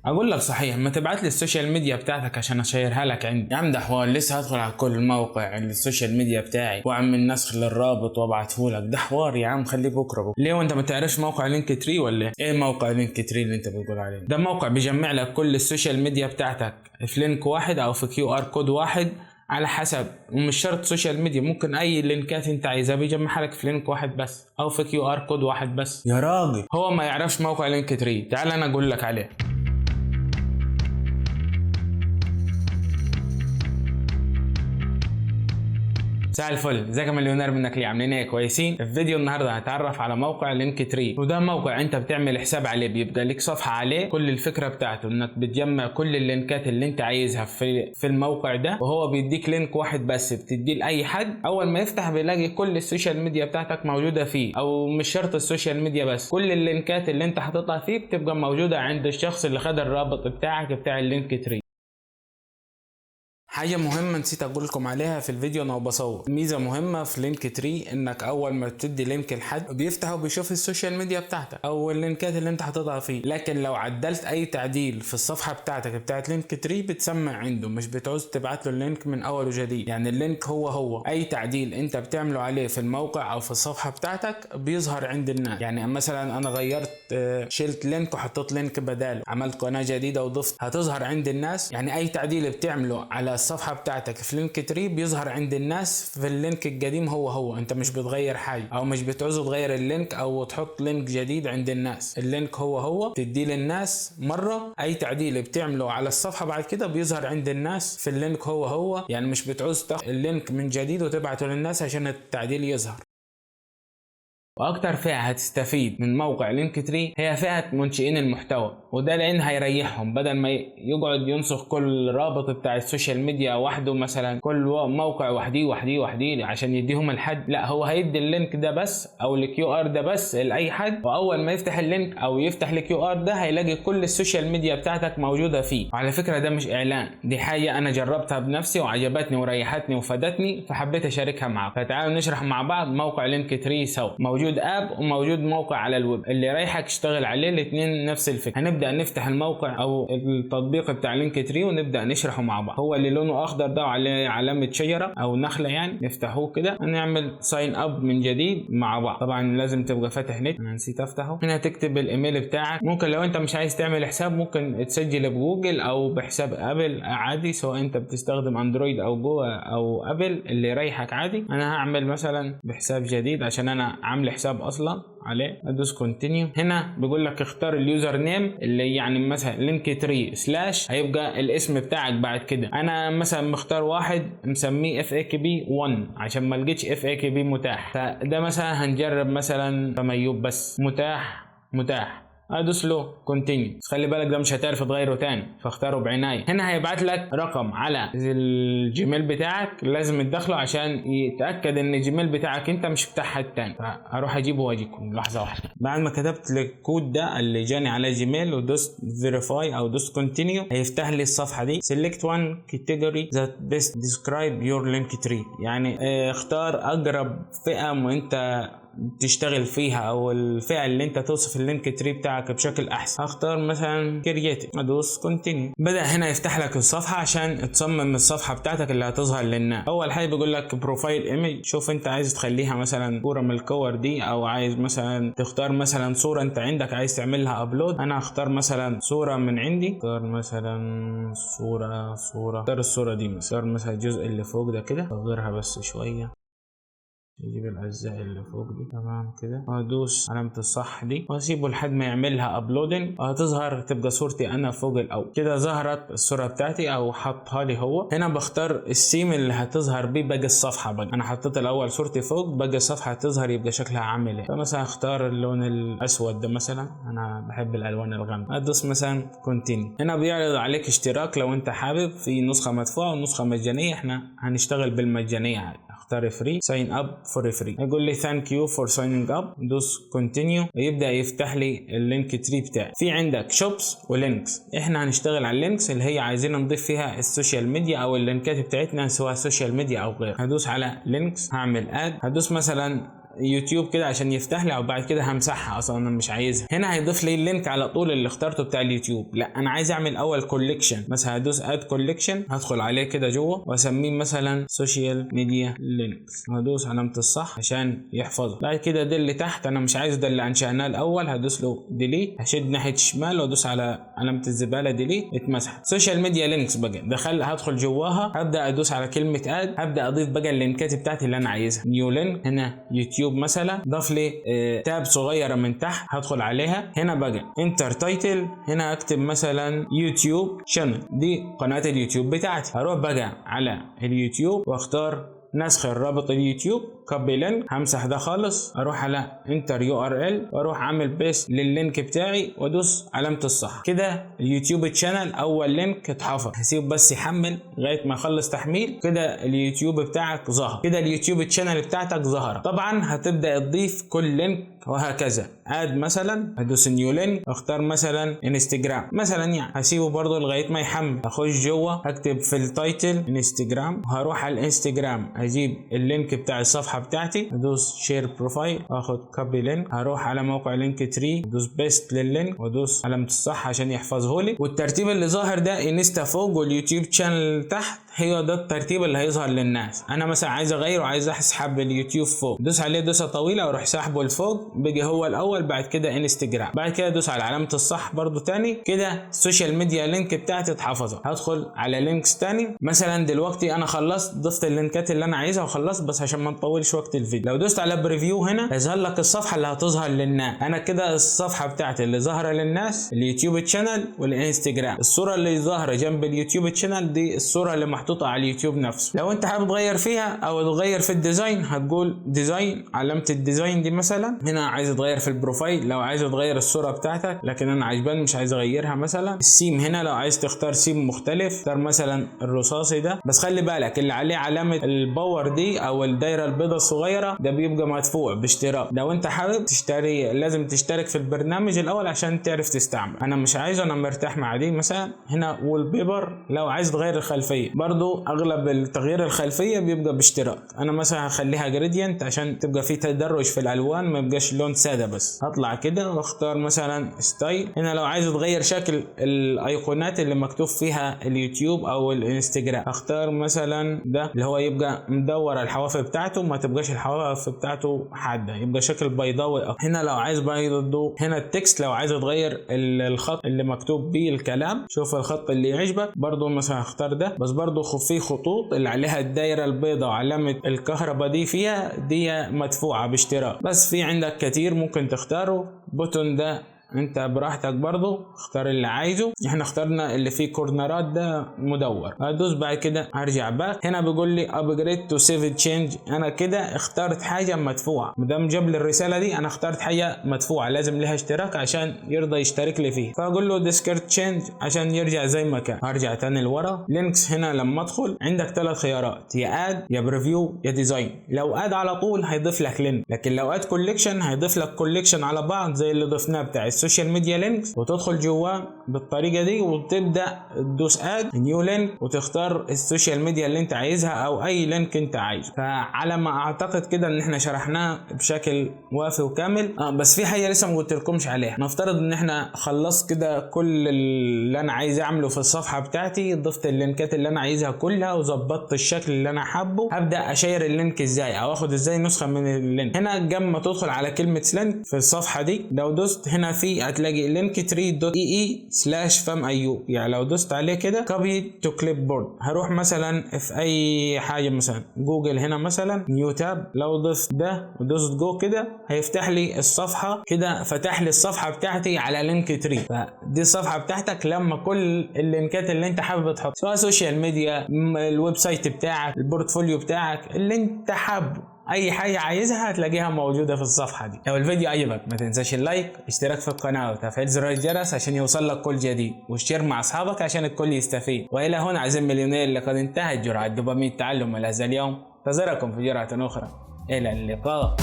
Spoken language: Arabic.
اقول لك صحيح، ما تبعت لي السوشيال ميديا بتاعتك عشان اشيرها لك عندي. يا عم ده حوار، لسه هدخل على كل موقع السوشيال ميديا بتاعي واعمل نسخ للرابط وابعته لك. ده حوار يا عم، خليه بكره. ليه وانت ما تعرفش موقع لينك تري ولا ايه؟ موقع لينك تري اللي انت بتقول عليه ده موقع بيجمع لك كل السوشيال ميديا بتاعتك في لينك واحد او في QR كود واحد، على حسب. ومش شرط سوشيال ميديا، ممكن اي لينكات انت عايزها بيجمعها لك في لينك واحد بس او في QR كود واحد بس. يا راجل هو ما يعرفش موقع لينك تري؟ تعال انا اقول لك عليه. مساء الفل، ازيك يا مليونير منك ليه؟ عاملين ايه؟ كويسين؟ في فيديو النهارده هتعرف على موقع لينك تري، وده موقع انت بتعمل حساب عليه، بيبقى لك صفحه عليه. كل الفكره بتاعته انك بتجمع كل اللينكات اللي انت عايزها في الموقع ده، وهو بيديك لينك واحد بس بتديه لاي حد. اول ما يفتح بيلاقي كل السوشيال ميديا بتاعتك موجوده فيه، او مش شرط السوشيال ميديا بس، كل اللينكات اللي انت حاططها فيه بتبقى موجوده عند الشخص اللي خد الرابط بتاعك بتاع اللينك تري. حاجة مهمة نسيت اقول لكم عليها في الفيديو انا بصور. ميزة مهمة في لينك تري انك اول ما تدي لينك لحد بيفتح وبيشوف السوشيال ميديا بتاعتك او اللينكات اللي انت حاططها فيه. لكن لو عدلت اي تعديل في الصفحة بتاعتك بتاعت لينك تري بتسمع عنده، مش بتعوز تبعت له اللينك من اول وجديد. يعني اللينك هو اي تعديل انت بتعمله عليه في الموقع او في الصفحة بتاعتك بيظهر عند الناس. يعني مثلا انا غيرت، شلت لينك وحطيت لينك بداله، عملت قناة جديدة وضفت، هتظهر عند الناس. يعني اي تعديل بتعمله على الصفحة بتاعتك في لينك تري بيظهر عند الناس في اللينك القديم. هو انت مش بتغير حاجة او مش بتعوز تغير اللينك او تحط لينك جديد عند الناس. اللينك هو تديه للناس مرة، اي تعديل بتعمله على الصفحة بعد كده بيظهر عند الناس في اللينك هو. يعني مش بتعوز تاخد اللينك من جديد وتبعته للناس عشان التعديل يظهر. واكتر فئة هتستفيد من موقع لينك تري هي فئة منشئين المحتوى، وده لان هيريحهم بدل ما يقعد ينسخ كل رابط بتاع السوشيال ميديا وحده، مثلا كل موقع وحديه عشان يديهم الحد. لا، هو هيدي اللينك ده بس او الكيو ار ده بس لاي حد، واول ما يفتح اللينك او يفتح الكيو ار ده هيلاقي كل السوشيال ميديا بتاعتك موجودة فيه. وعلى فكرة ده مش اعلان، دي حاجة انا جربتها بنفسي وعجبتني وريحتني وفادتني، فحبيت اشاركها معاكم. فتعالوا نشرح مع بعض موقع لينك تري سوا. موجود اب وموجود موقع على الويب، اللي رايحك اشتغل عليه، الاثنين نفس الفكره. هنبدا نفتح الموقع او التطبيق بتاع لينك تري ونبدا نشرحه مع بعض. هو اللي لونه اخضر ده وعليه علامه شجره او نخله، يعني نفتحوه كده ونعمل ساين اب من جديد مع بعض. طبعا لازم تبقى فاتح نت، انا نسيت افتحه. هنا تكتب الايميل بتاعك. ممكن لو انت مش عايز تعمل حساب ممكن تسجل بجوجل او بحساب ابل عادي، سواء انت بتستخدم اندرويد او جوه او ابل، اللي يريحك عادي. انا هعمل مثلا بحساب جديد عشان انا عامل حساب اصلا عليه. ادوس كونتينيو. هنا بيقول لك اختار اليوزر نيم، اللي يعني مثلا لينك تري سلاش هيبقى الاسم بتاعك بعد كده. انا مثلا مختار واحد مسميه FAQB 1 عشان ما لقيتش FAQB متاح، فده مثلا هنجرب مثلا فميوب بس متاح. ادوس له كونتينيو. خلي بالك ده مش هتعرف تغيره تاني، فاختاره بعنايه. هنا هيبعت لك رقم على الجيميل بتاعك لازم تدخله عشان يتاكد ان الجيميل بتاعك انت مش بتاع حد تاني. فاروح اجيبه واجيكم لحظه واحده. بعد ما كتبت الكود ده اللي جاني على جيميل ودوست فيريفاي او دوست كونتينيو، هيفتح لي الصفحه دي. select one category that best describe your link tree. يعني اختار اقرب فئه وانت تشتغل فيها او الفئه اللي انت توصف اللينك تري بتاعك بشكل احسن. هختار مثلا كرييتيف، ادوس كونتينيو. بدا هنا يفتح لك الصفحه عشان تصمم الصفحه بتاعتك اللي هتظهر للناس. اول حاجه بيقول لك بروفايل ايمج. شوف انت عايز تخليها مثلا صوره من الكور دي، او عايز مثلا تختار مثلا صوره انت عندك عايز تعملها ابلود. انا هختار مثلا صوره من عندي، اختار مثلا صوره اختار الصوره دي مثلا، اختار مثلا الجزء اللي فوق ده كده، اصغرها بس شويه، يجيب الاجزاء اللي فوق دي تمام كده، وهدوس علامه الصح دي واسيبه لحد ما يعملها ابلودنج، وهتظهر تبقى صورتي انا فوق الاول كده. ظهرت الصوره بتاعتي او حطها لي هو. هنا بختار السيم اللي هتظهر بيه باقي الصفحه. بقى انا حطيت الاول صورتي فوق، باقي الصفحه هتظهر يبقى شكلها عامل ايه. فمثلا اختار اللون الاسود ده مثلا، انا بحب الالوان الغامقه. ادوس مثلا كونتينيو. هنا بيعرض عليك اشتراك لو انت حابب، في نسخه مدفوعه ونسخه مجانيه. احنا هنشتغل بالمجانيه عادي. اختار فري، ساين اب فور فري. يقول لي ثانك يو فور سايننج اب، دوس كونتينيو ويبدا يفتح لي اللينك تري بتاعي. في عندك شوبس ولينكس. احنا هنشتغل على اللينكس اللي هي عايزين نضيف فيها السوشيال ميديا او اللينكات بتاعتنا سواء سوشيال ميديا او غير. هدوس على لينكس، هعمل اد، هدوس مثلا يوتيوب كده عشان يفتح لي، او بعد كده همسحها اصلا انا مش عايزها. هنا هيضيف لي اللينك على طول اللي اخترته بتاع اليوتيوب. لا انا عايز اعمل اول كوليكشن، مثلا هدوس اد كوليكشن، هدخل عليه كده جوه واسميه مثلا سوشيال ميديا لينكس، هدوس علامه الصح عشان يحفظه. بعد كده ده اللي تحت انا مش عايزه، ده اللي انشأناه الاول، هدوس له ديليت، هشد ناحيه الشمال وادوس على علامه الزباله ديليت، اتمسحت. سوشيال ميديا لينكس بقى هدخل جواها، هبدا ادوس على كلمه اد، هبدا اضيف بقى اللينكات بتاعتي اللي انا عايزها. نيو لينك، هنا يوتيوب مثلا، ضاف لي تاب صغيره من تحت، هدخل عليها. هنا بقى انتر تايتل، هنا اكتب مثلا يوتيوب شانل، دي قناه اليوتيوب بتاعتي. هروح بقى على اليوتيوب واختار نسخ الرابط اليوتيوب، كوبي لينك، همسح ده خالص، اروح على انتر يو ار ال واروح اعمل بيست لللينك بتاعي وادوس علامه الصح. كده اليوتيوب تشانل اول لينك اتحفظ. هسيبه بس يحمل لغايه ما يخلص تحميل. كده اليوتيوب بتاعك ظهر، كده اليوتيوب تشانل بتاعتك ظهر. طبعا هتبدا تضيف كل لينك وهكذا. اد مثلا هدوس نيو لينك، اختار مثلا انستجرام مثلا، يعني هسيبه برضو لغايه ما يحمل. اخش جوه هكتب في التايتل انستجرام، وهروح على الانستجرام اجيب اللينك بتاع الصفحه بتاعتي، ادوس شير بروفايل، اخد كوبي لينك، هروح على موقع لينك تري، ادوس بيست لللينك وادوس علامه الصح عشان يحفظه لي. والترتيب اللي ظاهر ده انستا فوق واليوتيوب شانل تحت، هي ده الترتيب اللي هيظهر للناس. انا مثلا عايز اغيره، عايز اسحب اليوتيوب فوق، دوس عليه دوسه طويله واروح ساحبه لفوق، بيجي هو الاول، بعد كده انستجرام، بعد كده ادوس على علامه الصح برضو تاني. كده السوشيال ميديا لينك بتاعتي اتحفظت. هدخل على لينكس تاني، مثلا دلوقتي انا خلصت، ضفت اللينكات اللي انا عايزها وخلصت، بس عشان ما نطولش وقت الفيديو، لو دوست على بريفيو هنا هيظهر لك الصفحه اللي هتظهر للناس. انا كده الصفحه بتاعتي اللي ظاهره للناس اليوتيوب تشانل والانستجرام. الصوره اللي ظاهره جنب اليوتيوب تشانل دي الصوره اللي محطوطه على اليوتيوب نفسه. لو انت حابب تغير فيها او تغير في الديزاين، هتقول ديزاين، علامه الديزاين دي مثلا. هنا عايز تغير في البروفايل، لو عايز تغير الصوره بتاعتك، لكن انا عجباني مش عايز اغيرها مثلا. السيم هنا لو عايز تختار سيم مختلف، اختار مثلا الرصاصي ده، بس خلي بالك اللي عليه علامه الباور دي او الدايره البيضاء الصغيره ده بيبقى مدفوع باشتراك. لو انت حابب تشتري لازم تشترك في البرنامج الاول عشان تعرف تستعمل. انا مش عايزه، انا مرتاح مع دي مثلا. هنا وول بيبر، لو عايز تغير الخلفيه، برضو اغلب التغيير الخلفيه بيبقى باشتراك. انا مثلا هخليها جريدينت عشان تبقى في تدرج في الالوان، ما يبقاش لون ساده بس. هطلع كده واختار مثلا ستايل. هنا لو عايز تغير شكل الايقونات اللي مكتوب فيها اليوتيوب او الانستجرام، اختار مثلا ده اللي هو يبقى مدور الحواف بتاعته، ما تبقاش الحواف بتاعته حاده، يبقى شكل بيضاوي. هنا لو عايز برضه هنا التكست، لو عايز تغير الخط اللي مكتوب بيه الكلام، شوف الخط اللي يعجبك. برضه مثلا اختار ده، بس برضه في خطوط اللي عليها الدايره البيضاء وعلامه الكهرباء دي فيها، دي مدفوعه باشتراك. بس في عندك كتير ممكن تختاره. بوتون ده انت براحتك برضو، اختار اللي عايزه. احنا اخترنا اللي فيه كورنرات ده مدور. هدوس بعد كده هرجع باك. هنا بيقول لي ابجريد تو سيف تشينج، انا كده اخترت حاجه مدفوعه. مادام جاب لي الرساله دي انا اخترت حاجه مدفوعه لازم لها اشتراك عشان يرضى يشترك لي فيه. فاقول له ديسكارد تشينج عشان يرجع زي ما كان. هرجع تاني لورا. لينكس هنا لما ادخل عندك 3 خيارات، يا اد يا بريفيو يا ديزاين. لو اد على طول هيضيف لك لينك، لكن لو اد كوليكشن هيضيف لك كوليكشن على بعض زي اللي ضفناه بتاع السوشيال ميديا لينكس، وتدخل جواه بالطريقه دي وتبدا تدوس اد نيو لينك وتختار السوشيال ميديا اللي انت عايزها او اي لينك انت عايزه. فعلى ما اعتقد كده ان احنا شرحناه بشكل وافي وكامل. بس في حاجه لسه ما قلتلكمش عليها. نفترض ان احنا خلصت كده كل اللي انا عايز اعمله في الصفحه بتاعتي، ضفت اللينكات اللي انا عايزها كلها وظبطت الشكل اللي انا حابه. هبدا اشير اللينك ازاي او اخد ازاي نسخه من اللينك. هنا جنب ما تدخل على كلمه لينك في الصفحه دي، لو دوست هنا في هتلاقي linktree.ee/famiu، يعني لو دوست عليه كده كوبي تو كليب بورد. هروح مثلا في اي حاجه مثلا جوجل، هنا مثلا نيو تاب، لو ضفت ده ودوست جو كده هيفتح لي الصفحه. كده فتح لي الصفحه بتاعتي على لينك تري. فدي الصفحه بتاعتك لما كل اللينكات اللي انت حابب تحط، سواء سوشيال ميديا، الويب سايت بتاعك، البورتفوليو بتاعك، اللي انت حابه، اي حاجه عايزها هتلاقيها موجوده في الصفحه دي. لو الفيديو عجبك ما تنساش اللايك، اشتراك في القناه وتفعيل زر الجرس عشان يوصل لك كل جديد، واشترك مع اصحابك عشان الكل يستفيد. والى هنا اعزائي المليونير، لقد انتهت جرعه دوبامين التعلم لهذا اليوم. انتظركم في جرعه اخرى، الى اللقاء.